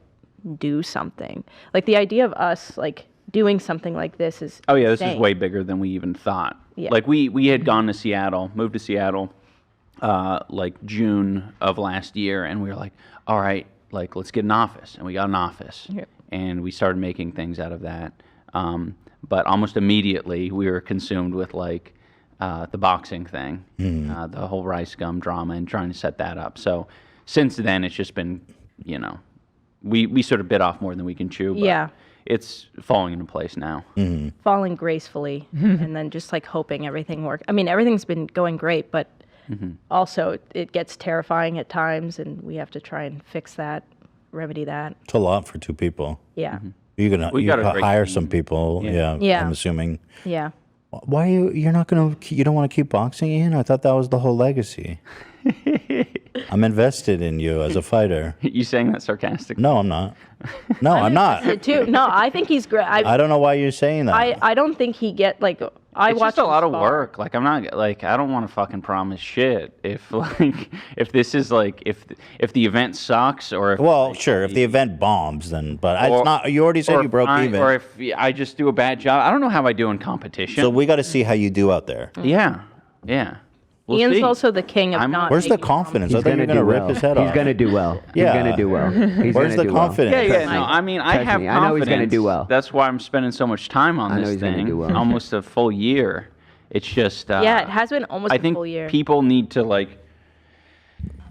do something. Like the idea of us like doing something like this is oh yeah, this is insane. way bigger than we even thought. Yeah. Like we had gone to Seattle, moved to Seattle, like June of last year, and we were like, all right, like let's get an office, and we got an office, and we started making things out of that. But almost immediately we were consumed with like the boxing thing, the whole Rice Gum drama, and trying to set that up. So since then, it's just been, we sort of bit off more than we can chew. But Yeah. it's falling into place now. Falling gracefully and then just like hoping everything works. I mean, everything's been going great, but also it gets terrifying at times, and we have to try and fix that, remedy that. It's a lot for 2 people. Yeah. You got a can great hire team. some people. Yeah. Yeah. I'm assuming. Yeah. Why you're not gonna? You don't want to keep boxing, Ian? I thought that was the whole legacy. I'm invested in you as a fighter. You saying that sarcastically? No, I'm not. No, I'm not. Too. No, I think he's great. I don't know why you're saying that. I don't think he get like I It's watch just a lot him of spar. work. Like I'm not like I don't want to fucking promise shit. If like if this is like if the event sucks or if Well, like, sure. If the event bombs, then but or- it's not. You already said or you broke I, even. or if I just do a bad job. I don't know how I do in competition. So we got to see how you do out there. yeah. We'll Ian's see. also the king of I'm- not. Where's the making confidence? I He's thought you gonna were gonna do rip well. his head He's off. gonna do well. Yeah. He's gonna do well. He's Where's gonna the do well. confidence? Yeah. No, I mean, I Trust have me, confidence. I know he's gonna do well. That's why I'm spending so much time on I know this he's gonna thing. do well. Almost a full year. It's just. Yeah, it has been almost I a think full year. people need to like.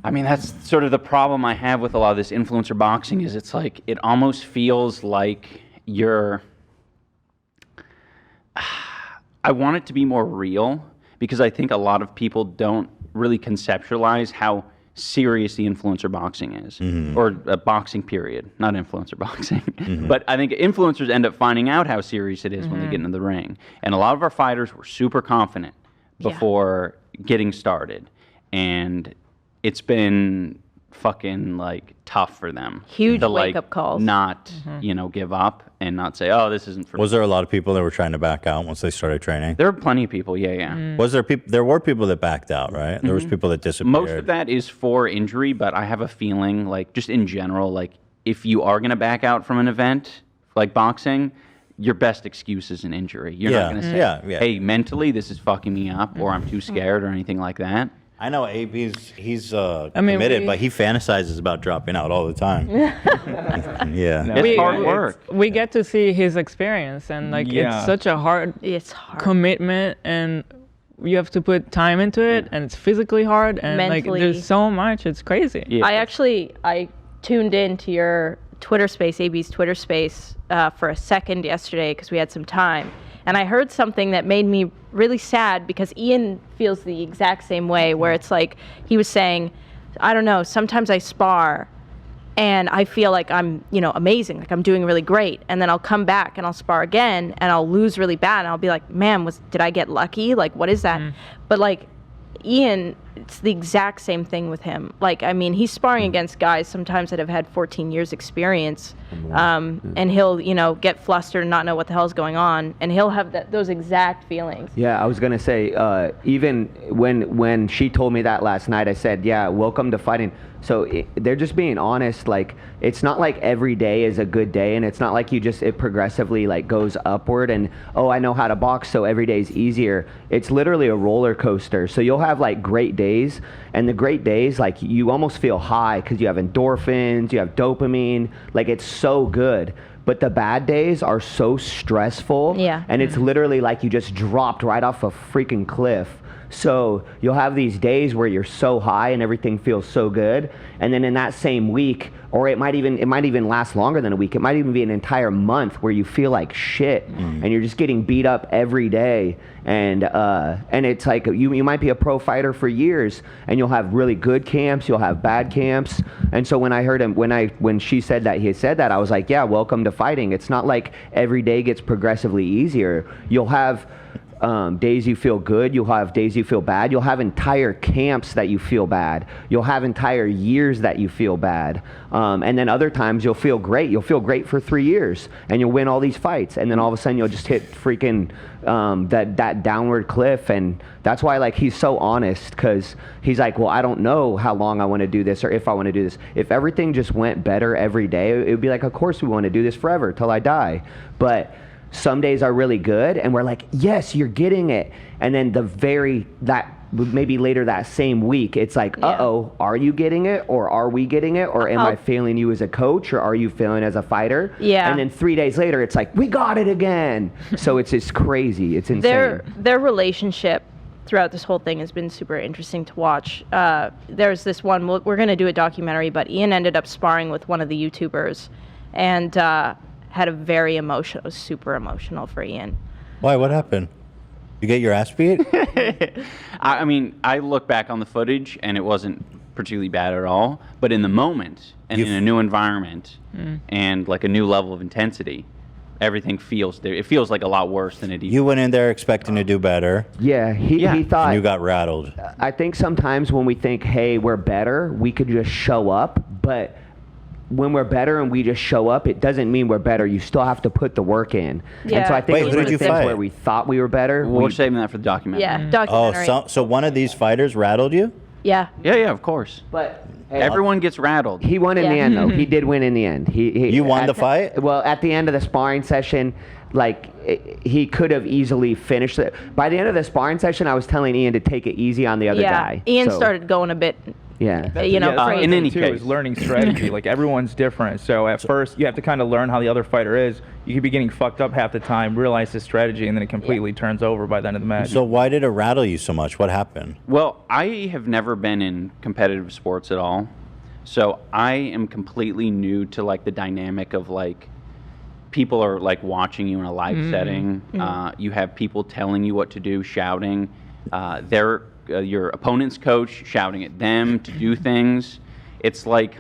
I mean, that's sort of the problem I have with a lot of this influencer boxing is it's like it almost feels like you're. I want it to be more real because I think a lot of people don't really conceptualize how serious the influencer boxing is, or boxing period, not influencer boxing. But I think influencers end up finding out how serious it is when they get into the ring. And a lot of our fighters were super confident before getting started. And it's been fucking like tough for them. Huge to like wake-up calls. not, give up and not say, oh, this isn't for Was there a lot of people that were trying to back out once they started training? There were plenty of people, yeah. Was there people? There were people that backed out, right? There was people that disappeared. Most of that is for injury, but I have a feeling, like, just in general, like, if you are going to back out from an event, like boxing, your best excuse is an injury. You're not going to say, hey, mentally, this is fucking me up, or I'm too scared, or anything like that. I know he's mean, committed, but he fantasizes about dropping out all the time. Yeah. It's hard work. We get to see his experience, and like it's such a hard commitment, and you have to put time into it, and it's physically hard, and Mentally. like there's so much. It's crazy. Yeah. I tuned into your Twitter space, AB's Twitter space, for a second yesterday because we had some time. And I heard something that made me really sad because Ian feels the exact same way, where it's like he was saying, I don't know, sometimes I spar and I feel like I'm, amazing, like I'm doing really great. And then I'll come back and I'll spar again and I'll lose really bad. And I'll be like, man, did I get lucky? Like, what is that? But like Ian, it's the exact same thing with him. Like, I mean, he's sparring against guys sometimes that have had 14 years experience, and he'll, get flustered and not know what the hell's going on, and he'll have those exact feelings. Yeah, I was gonna say, even when she told me that last night, I said, yeah, welcome to fighting. So they're just being honest. Like, it's not like every day is a good day, and it's not like it progressively like goes upward and, oh, I know how to box, so every day is easier. It's literally a roller coaster. So you'll have like great days, and the great days, like you almost feel high because you have endorphins, you have dopamine, like it's so good. But the bad days are so stressful, and it's literally like you just dropped right off a freaking cliff. So you'll have these days where you're so high and everything feels so good, and then in that same week, or it might even last longer than a week, it might even be an entire month where you feel like shit, and you're just getting beat up every day, and it's like you might be a pro fighter for years, and you'll have really good camps, you'll have bad camps. And so when I heard him, when she said that he had said that, I was like, yeah, welcome to fighting. It's not like every day gets progressively easier. You'll have days you feel good, you'll have days you feel bad, you'll have entire camps that you feel bad, you'll have entire years that you feel bad, and then other times you'll feel great for 3 years, and you'll win all these fights, and then all of a sudden you'll just hit freaking that downward cliff. And that's why, like, he's so honest, because he's like, well, I don't know how long I want to do this, or if I want to do this. If everything just went better every day, it would be like, of course we want to do this forever till I die. But some days are really good, and we're like, yes, you're getting it. And then maybe later that same week, it's like, uh-oh, are you getting it, or are we getting it, or am I failing you as a coach, or are you failing as a fighter? Yeah. And then 3 days later, it's like, we got it again. So it's just crazy. It's insane. Their relationship throughout this whole thing has been super interesting to watch. There's this one, we're going to do a documentary, but Ian ended up sparring with one of the YouTubers, and had a very super emotional for Ian. Why? What happened? You get your ass beat? I mean, I look back on the footage, and it wasn't particularly bad at all. But in the moment, and in a new environment, and like a new level of intensity, everything feels like a lot worse than it even. You went in there expecting to do better. Yeah, he thought. And you got rattled. I think sometimes when we think, hey, we're better, we could just show up, but when we're better and we just show up, it doesn't mean we're better. You still have to put the work in. Yeah. And so I think Wait, who did you fight? where we thought we were better. We're saving that for the documentary. Yeah, documentary. Oh, so one of these fighters rattled you? Yeah. Yeah, of course. But everyone gets rattled. He won in the end, though. He did win in the end. You won the fight? Well, at the end of the sparring session, like, he could have easily finished it. By the end of the sparring session, I was telling Ian to take it easy on the other guy. Ian started going a bit. Yeah. Crazy. In any case, is learning strategy. Like, everyone's different. So at first, you have to kind of learn how the other fighter is. You could be getting fucked up half the time, realize his strategy, and then it completely turns over by the end of the match. So why did it rattle you so much? What happened? Well, I have never been in competitive sports at all. So I am completely new to, like, the dynamic of, like, people are, like, watching you in a live setting. You have people telling you what to do, shouting. Your opponent's coach shouting at them to do things. It's like,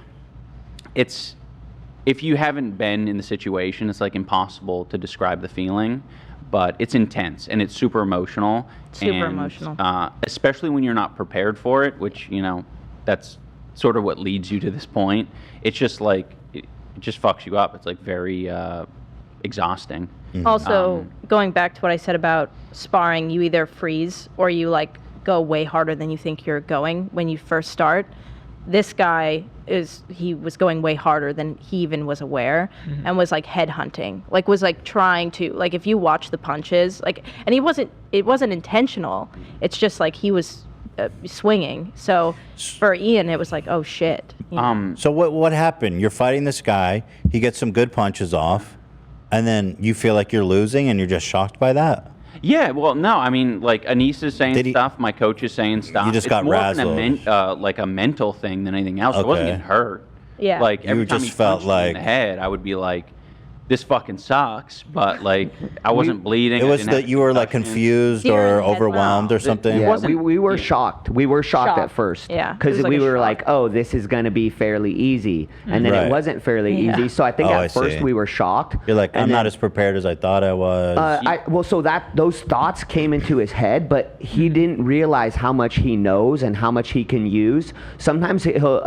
if you haven't been in the situation, it's like impossible to describe the feeling, but it's intense and it's super emotional. Especially when you're not prepared for it, which, that's sort of what leads you to this point. It's just like, it just fucks you up. It's like very exhausting. Also, going back to what I said about sparring, you either freeze or you like go way harder than you think you're going when you first start. This guy he was going way harder than he even was aware, and was like headhunting, like was like trying to, like, if you watch the punches, like, and it wasn't intentional. It's just like he was swinging. So for Ian, it was like, oh shit. you know? So what happened? You're fighting this guy. He gets some good punches off, and then you feel like you're losing, and you're just shocked by that. Yeah, well, no, I mean, like Anise is saying stuff, my coach is saying stuff. You just it's got more razzled. like a mental thing than anything else. I wasn't Okay. getting hurt. Yeah. Like You every time just he felt punched me in like- the head, I would be like, this fucking sucks. But like, I wasn't bleeding. It I was didn't have that you were like concussion. confused Deer in or the head, overwhelmed wow. or something. Yeah, wasn't- we were shocked. We were shocked at Shocked. first. Yeah, it Because was like we a were shock. like, oh, this is going to be fairly easy. And then Right. it wasn't fairly Yeah. easy. So I think Oh, I at first see. we were shocked. You're like, And I'm then- not as prepared as I thought I was. so those thoughts came into his head, but he didn't realize how much he knows and how much he can use. Sometimes he'll,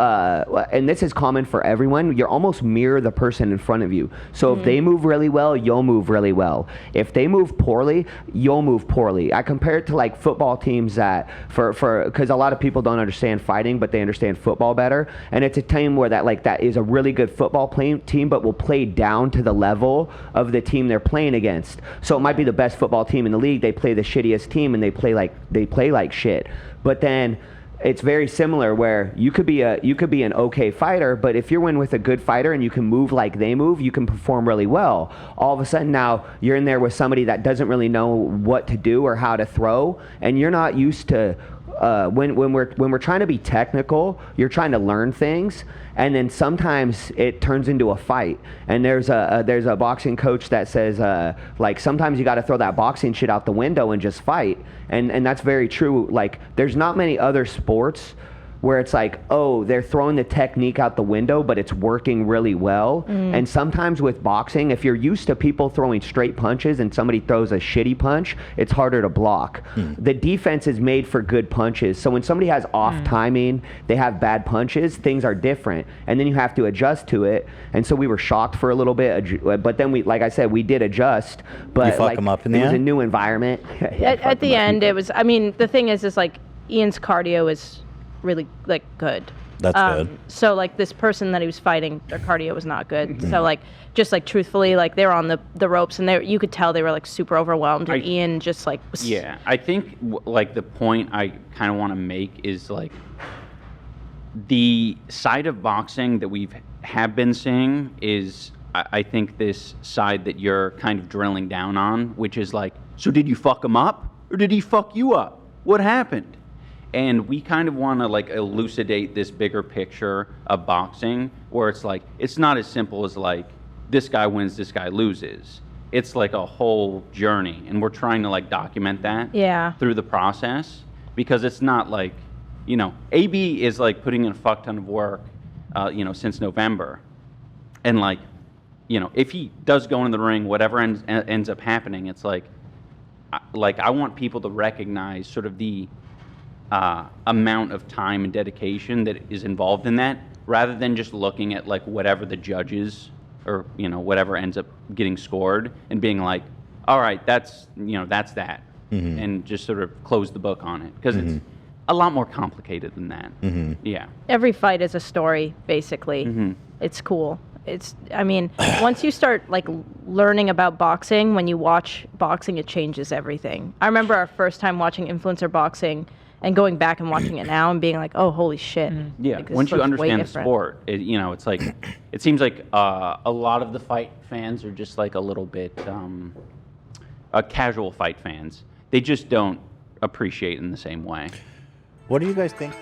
and this is common for everyone, you're almost mirror the person in front of you. So if they move really well, you'll move really well. If they move poorly, you'll move poorly. I compare it to like football teams that, because a lot of people don't understand fighting, but they understand football better. And it's a team where that is a really good football team, but will play down to the level of the team they're playing against. So it might be the best football team in the league. They play the shittiest team and they play like shit. But then it's very similar where you could be an okay fighter, but if you're in with a good fighter and you can move like they move, you can perform really well. All of a sudden now you're in there with somebody that doesn't really know what to do or how to throw, and you're not used to when we're trying to be technical, you're trying to learn things, and then sometimes it turns into a fight. And there's a boxing coach that says like sometimes you got to throw that boxing shit out the window and just fight. And that's very true. Like there's not many other sports where it's like, oh, they're throwing the technique out the window, but it's working really well. And sometimes with boxing, if you're used to people throwing straight punches and somebody throws a shitty punch, it's harder to block. The defense is made for good punches. So when somebody has off timing, they have bad punches, things are different. And then you have to adjust to it. And so we were shocked for a little bit, but then like I said, we did adjust. But You fuck 'em up in the it was a end? new environment. At the end, it was. I mean, the thing is like Ian's cardio is really like good. That's good. So like this person that he was fighting, their cardio was not good. So like just like truthfully, like they were on the ropes and you could tell they were like super overwhelmed. And Ian just like was, Yeah, I think like the point I kind of want to make is like the side of boxing that have been seeing is I think this side that you're kind of drilling down on, which is like, so did you fuck him up or did he fuck you up? What happened? And we kind of want to like elucidate this bigger picture of boxing where it's like, it's not as simple as like, this guy wins, this guy loses. It's like a whole journey. And we're trying to like document that through the process, because it's not like, AB is like putting in a fuck ton of work, since November. And like, if he does go into the ring, whatever ends up happening, it's like I want people to recognize sort of the amount of time and dedication that is involved in that, rather than just looking at like whatever the judges or whatever ends up getting scored and being like, all right, that's that, and just sort of close the book on it, because it's a lot more complicated than that. Yeah, every fight is a story basically. It's cool. I mean, once you start like learning about boxing, when you watch boxing, it changes everything. I remember our first time watching influencer boxing and going back and watching it now and being like, oh, holy shit. Yeah, Like, this once you looks way understand the different. sport, it's like, it seems like a lot of the fight fans are just like a little bit casual fight fans. They just don't appreciate in the same way. What do you guys think?